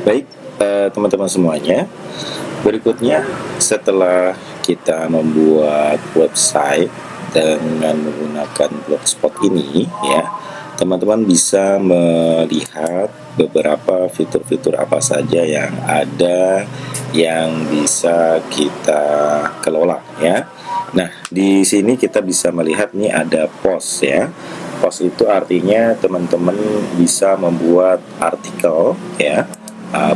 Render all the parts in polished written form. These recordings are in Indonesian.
Baik, teman-teman semuanya. Berikutnya, setelah kita membuat website dengan menggunakan Blogspot ini, ya, teman-teman bisa melihat beberapa fitur-fitur apa saja yang ada yang bisa kita kelola, ya. Nah, di sini kita bisa melihat nih ada post, ya. Post itu artinya teman-teman bisa membuat artikel, ya,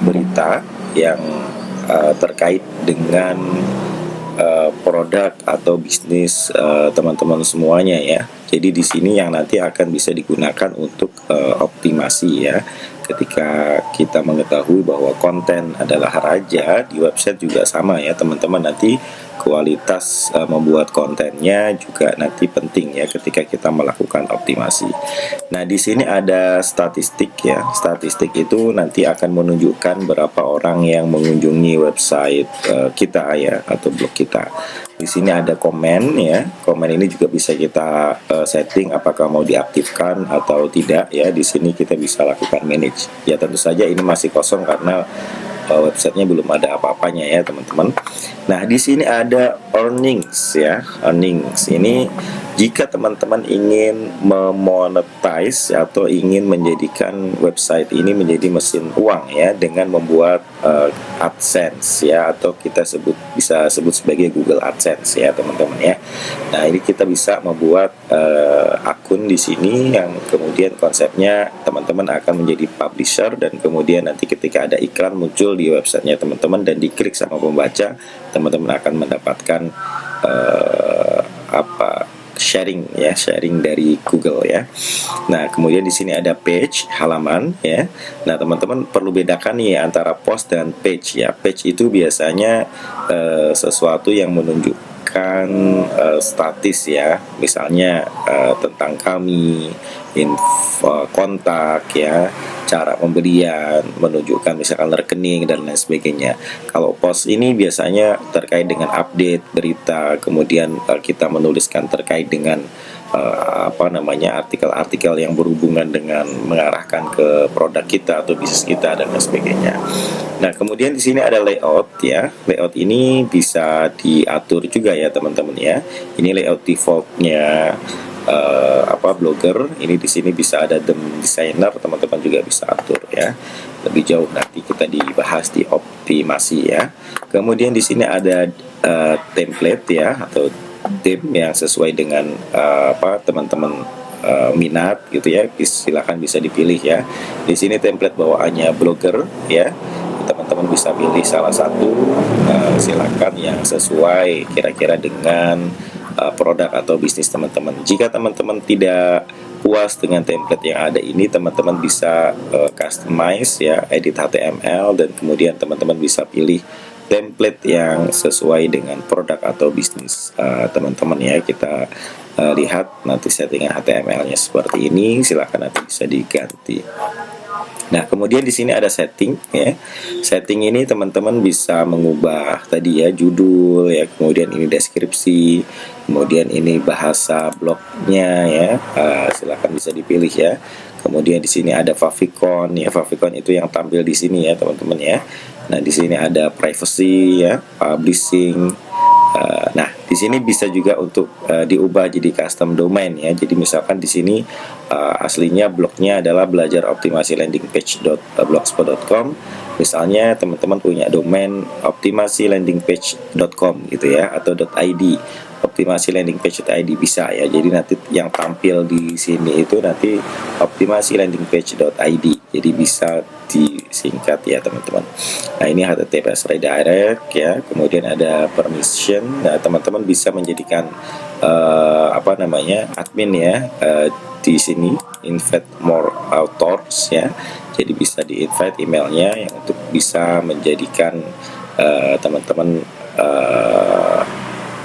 berita yang terkait dengan produk atau bisnis teman-teman semuanya, ya. Jadi di sini yang nanti akan bisa digunakan untuk optimasi, ya. Ketika kita mengetahui bahwa konten adalah raja, di website juga sama, ya teman-teman. Nanti kualitas membuat kontennya juga nanti penting, ya, ketika kita melakukan optimasi. Nah, di sini ada statistik, ya. Statistik itu nanti akan menunjukkan berapa orang yang mengunjungi website kita, ya, atau blog kita. Di sini ada komen, ya. Komen ini juga bisa kita setting apakah mau diaktifkan atau tidak, ya. Di sini kita bisa lakukan manage. Ya, tentu saja ini masih kosong karena websitenya belum ada apa-apanya, ya teman-teman. Nah, di sini ada earnings, ya. Earnings ini jika teman-teman ingin memonetize atau ingin menjadikan website ini menjadi mesin uang, ya, dengan membuat AdSense, ya, atau kita bisa sebut sebagai Google AdSense, ya teman-teman, ya. Nah, ini kita bisa membuat akun di sini yang kemudian konsepnya teman-teman akan menjadi publisher, dan kemudian nanti ketika ada iklan muncul di websitenya teman-teman dan diklik sama pembaca, teman-teman akan mendapatkan sharing dari Google, ya. Nah, kemudian di sini ada page, halaman, ya. Nah, teman-teman perlu bedakan nih antara post dan page, ya. Page itu biasanya sesuatu yang menunjukkan status, ya. Misalnya tentang kami, info kontak, ya, cara pembelian, menunjukkan misalkan rekening dan lain sebagainya. Kalau post ini biasanya terkait dengan update berita, kemudian kita menuliskan terkait dengan artikel-artikel yang berhubungan dengan mengarahkan ke produk kita atau bisnis kita dan lain sebagainya. Nah, kemudian di sini ada layout, ya. Layout ini bisa diatur juga, ya teman-teman, ya. Ini layout defaultnya blogger. Ini di sini bisa ada theme designer, teman-teman juga bisa atur, ya. Lebih jauh nanti kita dibahas di optimasi, ya. Kemudian di sini ada template, ya, atau theme yang sesuai dengan teman-teman minat, gitu, ya. Silakan bisa dipilih, ya. Di sini template bawaannya blogger, ya. Teman-teman bisa pilih salah satu, silakan yang sesuai kira-kira dengan produk atau bisnis teman-teman. Jika teman-teman tidak puas dengan template yang ada ini, teman-teman bisa customize, ya, edit HTML, dan kemudian teman-teman bisa pilih template yang sesuai dengan produk atau bisnis teman-teman, ya. Kita lihat nanti settingan HTML-nya seperti ini, silakan nanti bisa diganti. Nah, kemudian di sini ada setting, ya. Setting ini teman-teman bisa mengubah tadi, ya, judul, ya, kemudian ini deskripsi, kemudian ini bahasa blognya, ya. Silakan bisa dipilih, ya. Kemudian di sini ada favicon, ya. Favicon itu yang tampil di sini, ya teman-teman, ya. Nah, di sini ada privacy, ya, publishing. Nah, di sini bisa juga untuk diubah jadi custom domain, ya. Jadi misalkan di sini aslinya blognya adalah belajar optimasi landing page.blogspot.com. Misalnya teman-teman punya domain optimasi landing page.com, gitu, ya, atau .id. Optimasi landing page.id bisa, ya. Jadi nanti yang tampil di sini itu nanti optimasi landing page.id. Jadi bisa disingkat, ya teman-teman. Nah, ini HTTPS redirect, ya. Kemudian ada permission. Nah, teman-teman bisa menjadikan admin, ya, di sini invite more authors, ya. Jadi bisa di-invite emailnya yang untuk bisa menjadikan teman-teman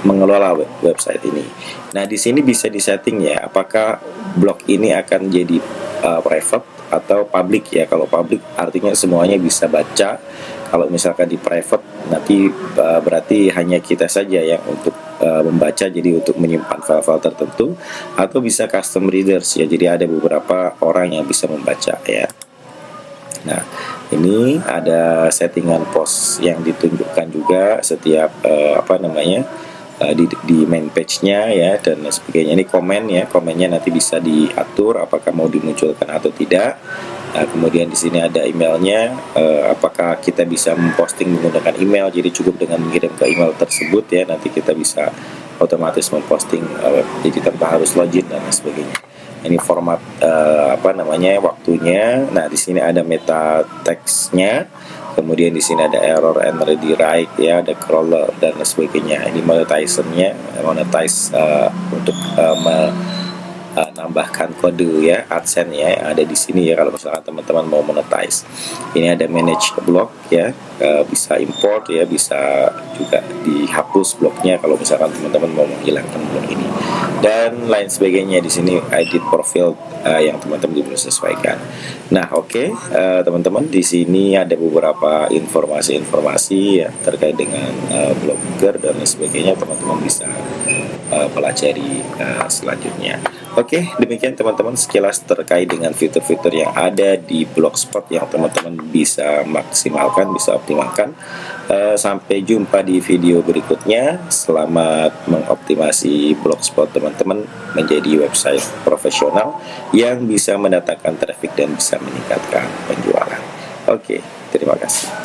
mengelola website ini. Nah, di sini bisa disetting, ya, apakah blog ini akan jadi private atau public, ya. Kalau public artinya semuanya bisa baca. Kalau misalkan di private nanti berarti hanya kita saja yang untuk membaca, jadi untuk menyimpan file-file tertentu, atau bisa custom readers, ya. Jadi ada beberapa orang yang bisa membaca, ya. Nah, Ini ada settingan post yang ditunjukkan juga setiap di main page-nya ya dan sebagainya. Ini komen ya, komennya nanti bisa diatur apakah mau dimunculkan atau tidak. Nah, kemudian di sini ada emailnya, apakah kita bisa memposting menggunakan email. Jadi cukup dengan mengirim ke email tersebut ya, nanti kita bisa otomatis memposting jadi tanpa harus login dan sebagainya. Ini format waktunya. Nah, di sini ada meta text-nya. Kemudian di sini ada error and ready write ya, ada crawler dan sebagainya. Ini monetize-nya, untuk menambahkan kode ya, AdSense ya yang ada di sini ya kalau misalkan teman-teman mau monetize. Ini ada manage blog ya, bisa import ya, bisa juga dihapus blognya kalau misalkan teman-teman mau menghilangkan blog ini dan lain sebagainya. Di sini edit profile yang teman-teman bisa sesuaikan. Nah, oke, teman-teman, di sini ada beberapa informasi-informasi ya terkait dengan blogger dan lain sebagainya. Teman-teman bisa pelajari selanjutnya. Oke, demikian teman-teman sekilas terkait dengan fitur-fitur yang ada di Blogspot yang teman-teman bisa maksimalkan, bisa optimalkan. Sampai jumpa di video berikutnya. Selamat mengoptimasi Blogspot teman-teman menjadi website profesional yang bisa mendatangkan traffic dan bisa meningkatkan penjualan. Oke, terima kasih.